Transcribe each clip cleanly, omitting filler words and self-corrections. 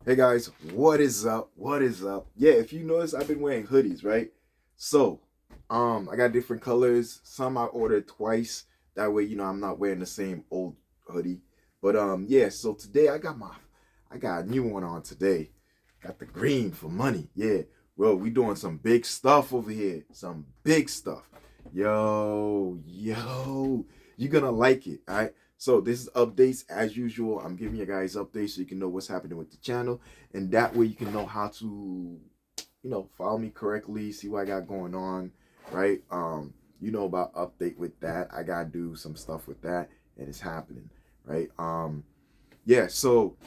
Hey guys, what is up? What is up? Yeah, if you notice, I've been wearing hoodies, right? So, I got different colors. Some I ordered twice. That way, I'm not wearing the same old hoodie. But yeah. So today I got a new one on today. Got the green for money. Yeah. Well, we doing some big stuff over here. Some big stuff. Yo, you're gonna like it. All right. So this is updates as usual. I'm giving you guys updates so you can know what's happening with the channel, and that way you can know how to, follow me correctly, see what I got going on, right? You know about update with that. I gotta do some stuff with that, and it's happening, right? Yeah. So,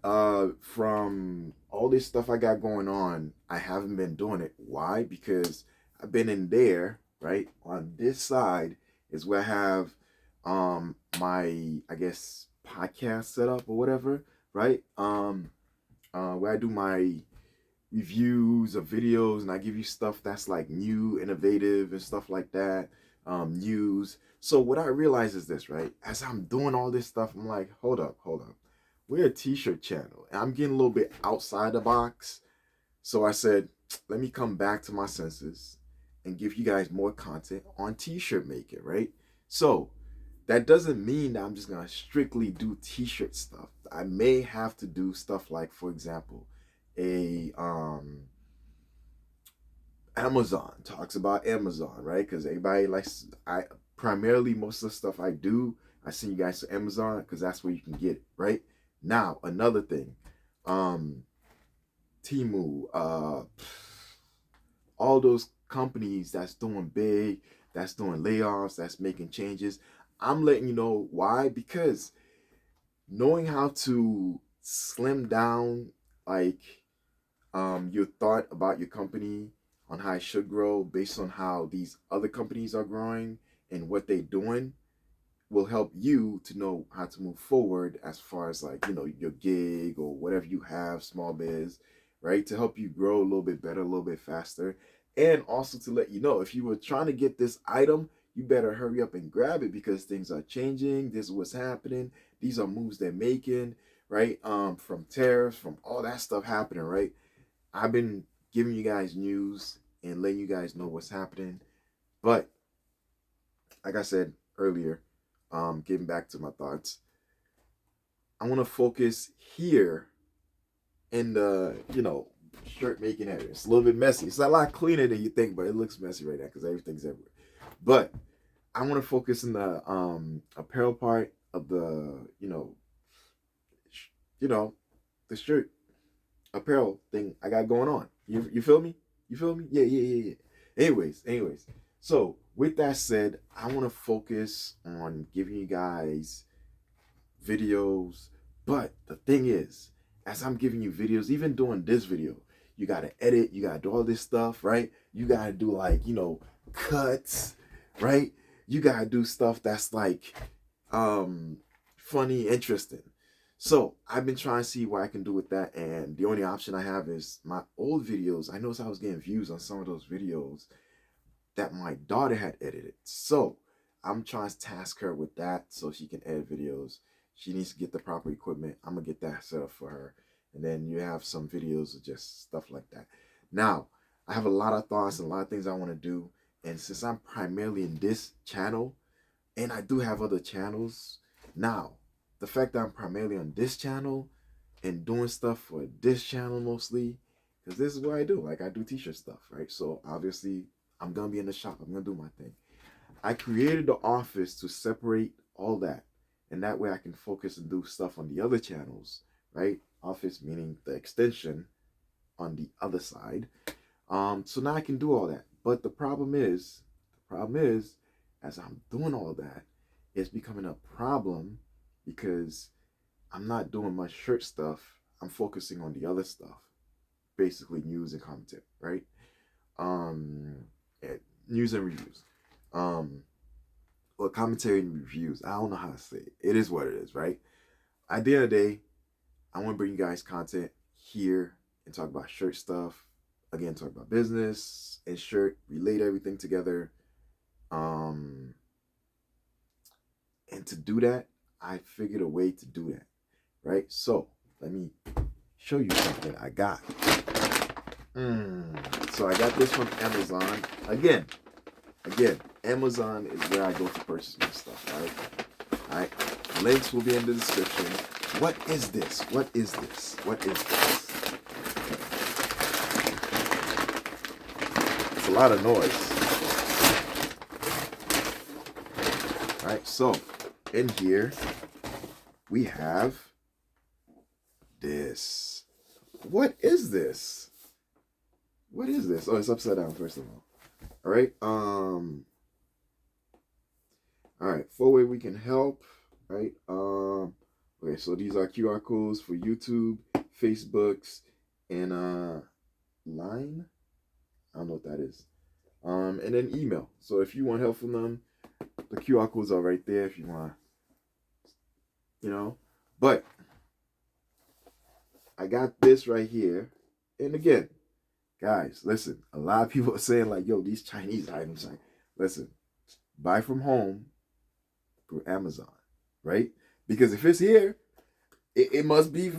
from all this stuff I got going on, I haven't been doing it. Why? Because I've been in there, right? On this side is where I have my, I guess, podcast set up or whatever, right? Where I do my reviews of videos and I give you stuff that's like new, innovative and stuff like that. News. So what I realize is this, right? As I'm doing all this stuff, I'm like, hold up. We're a t-shirt channel and I'm getting a little bit outside the box. So I said, let me come back to my senses and give you guys more content on t-shirt making, right? So that doesn't mean that I'm just gonna strictly do t-shirt stuff. I may have to do stuff like, for example, a Amazon talks about Amazon, right? Because everybody likes I primarily most of the stuff I do, I send you guys to Amazon because that's where you can get it, right? Now, another thing, um, Timu, all those companies that's doing big, that's doing layoffs, that's making changes. I'm letting you know why, because knowing how to slim down like your thought about your company on how it should grow based on how these other companies are growing and what they're doing will help you to know how to move forward as far as like your gig or whatever you have, small biz, right? To help you grow a little bit better, a little bit faster, and also to let you know if you were trying to get this item, you better hurry up and grab it because things are changing. This is what's happening. These are moves they're making, right? From tariffs, from all that stuff happening, right? I've been giving you guys news and letting you guys know what's happening. But like I said earlier, getting back to my thoughts, I want to focus here in the, shirt making area. It's a little bit messy. It's a lot cleaner than you think, but it looks messy right now because everything's everywhere. But I want to focus in the apparel part of the, you know, the shirt apparel thing I got going on. You feel me? You feel me? Yeah. Anyways. So with that said, I want to focus on giving you guys videos. But the thing is, as I'm giving you videos, even doing this video, you gotta edit, you gotta do all this stuff, right? You gotta do like, cuts, right? You gotta do stuff that's like funny, interesting. So I've been trying to see what I can do with that, and the only option I have is my old videos. I noticed I was getting views on some of those videos that my daughter had edited. So I'm trying to task her with that so she can edit videos. She needs to get the proper equipment. I'm gonna get that set up for her. And then you have some videos of just stuff like that. Now, I have a lot of thoughts and a lot of things I want to do. And since I'm primarily in this channel, and I do have other channels, now, the fact that I'm primarily on this channel and doing stuff for this channel mostly, because this is what I do. Like I do t-shirt stuff, right? So obviously I'm gonna be in the shop. I'm gonna do my thing. I created the office to separate all that, and that way I can focus and do stuff on the other channels, right? Office meaning the extension on the other side. So now I can do all that. But the problem is, as I'm doing all that, it's becoming a problem because I'm not doing much shirt stuff. I'm focusing on the other stuff, basically news and content, right? Um, News and reviews. Um, or commentary and reviews. I don't know how to say it. It is what it is, right? At the end of the day, I want to bring you guys content here and talk about shirt stuff. Again, talk about business and shirt, relate everything together. Um, and to do that, I figured a way to do that, right? So let me show you something I got. So I got this from Amazon. Again, Amazon is where I go to purchase my stuff, right? All right. Links will be in the description. What is this? What is this? What is this? It's a lot of noise. All right, so in here we have this. What is this? What is this? Oh, it's upside down, first of all. All right. All right. 4-way we can help. Right. Okay. So these are QR codes for YouTube, Facebooks, and Line. I don't know what that is. And then email. So if you want help from them, the QR codes are right there. If you want, But I got this right here, and again, guys, listen. A lot of people are saying like, "Yo, these Chinese items." Like, listen, buy from home through Amazon, right? Because if it's here, it must be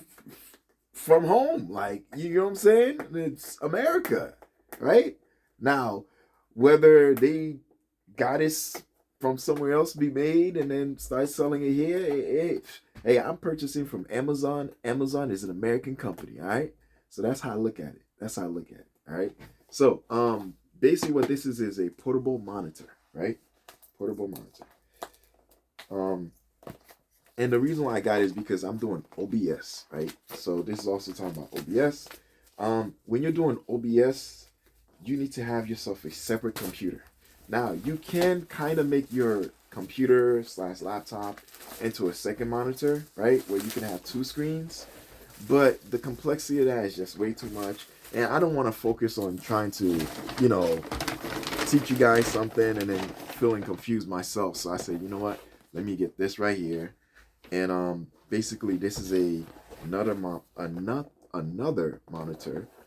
from home. Like, you know what I'm saying? It's America, right? Now, whether they got it from somewhere else to be made and then start selling it here, hey, I'm purchasing from Amazon. Amazon is an American company, all right? So that's how I look at it. All right. So basically what this is a portable monitor, right? Portable monitor. And the reason why I got it is because I'm doing OBS, right? So this is also talking about OBS. When you're doing OBS, you need to have yourself a separate computer. Now, you can kind of make your computer / laptop into a second monitor, right? Where you can have 2 screens. But the complexity of that is just way too much. And I don't want to focus on trying to, teach you guys something and then feeling confused myself. So I said, you know what? Let me get this right here. And basically this is another monitor,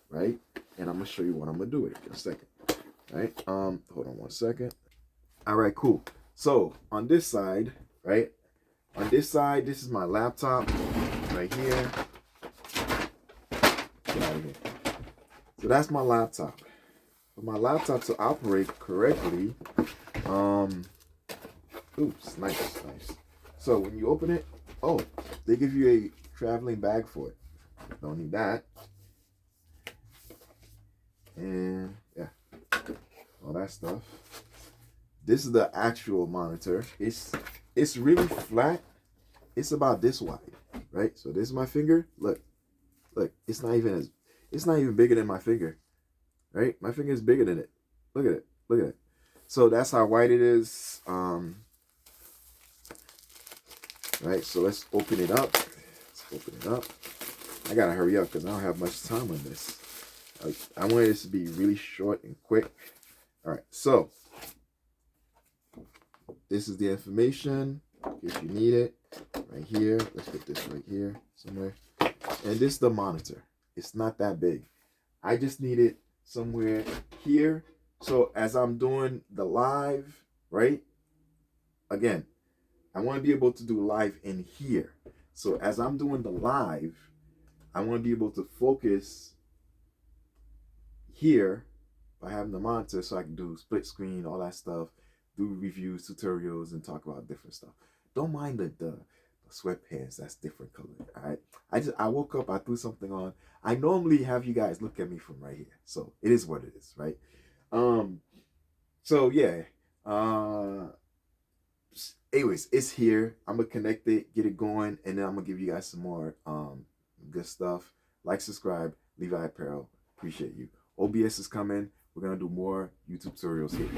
right? And I'm gonna show you what I'm gonna do with it in a second. Right? Hold on one second. All right, cool. So on this side, right? On this side, this is my laptop right here. Get out of here. So that's my laptop. For my laptop to operate correctly, oops, nice. So when you open it, they give you a traveling bag for it. Don't need that. And yeah, all that stuff. This is the actual monitor. It's really flat. It's about this wide, right? So this is my finger. Look, it's not even bigger than my finger, right? My finger is bigger than it. Look at it. So that's how wide it is. Right, so let's open it up. I gotta hurry up because I don't have much time on this. I wanted this to be really short and quick. All right, so this is the information in case you need it. Right here. Let's put this right here somewhere. And this is the monitor. It's not that big. I just need it somewhere here. So as I'm doing the live, right? Again, I want to be able to do live in here. So as I'm doing the live, I want to be able to focus here by having the monitor so I can do split screen, all that stuff, do reviews, tutorials, and talk about different stuff. Don't mind the sweatpants, that's different color. All right. I woke up, I threw something on. I normally have you guys look at me from right here. So it is what it is, right? So yeah. Anyways, it's here. I'm gonna connect it, get it going, and then I'm gonna give you guys some more good stuff. Like, subscribe, Levi Apparel. Appreciate you. OBS is coming. We're gonna do more YouTube tutorials here.